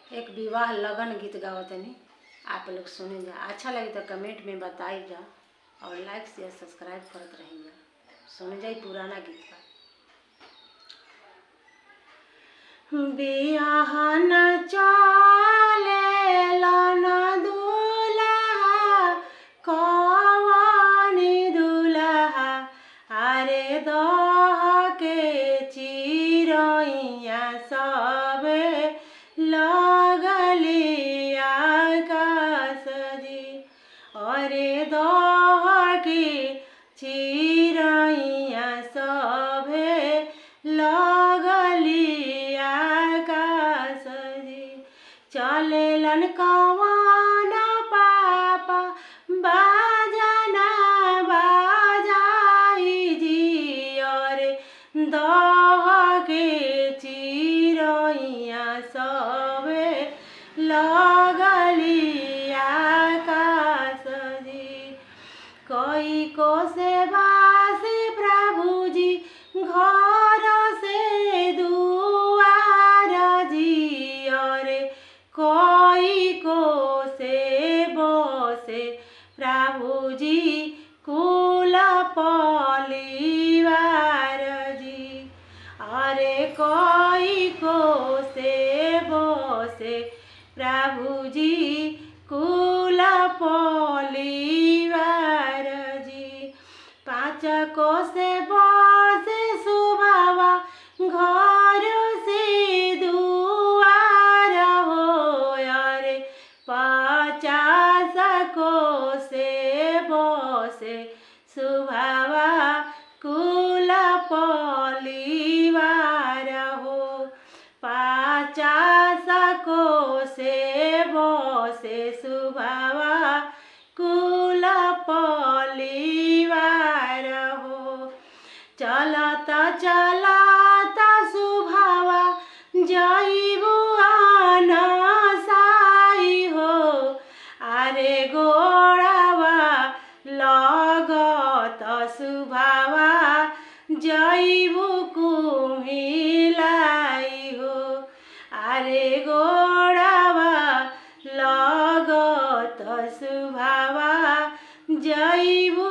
एक विवाह लगन गीत गाओ तनी आप लोग सुने जा। अच्छा लगे तो कमेंट में बताई जा और लाइक शेयर सब्सक्राइब करत रही जा। सुने जाई पुराना गीत बा। बियाह न चलेला न दुल्हा कौन दुल्हा अरे दह के चिरैया सब लगली आकाश जी। अरे दह के चिरैया सब लगली आकाश जी। चलेलन कवन पापा बाजना बाजाई जी। अरे दह के चिरैया सब लगली आकाश जी। कोई को से बासी प्रभु जी घर से दुआर जी। अरे कोई को से बसे प्रभु जी कुल परिवार जी। अरे कोई को से बसे प्रभु जी कुल परिवार जी। पाँच को से बसे सुभावा घर से दुआर हो। अरे 50 को से बसे सुभावा कुल परिवार हो। 50 को से बसे सुभावा कुल परिवार हो। चलता चलता सुभावा जइबू अनसाई हो। अरे गोड़ावा लगत सुभावा जइबू कुम्हिलाई हो। अरे गोड़ावा लगत सुभावा जइबू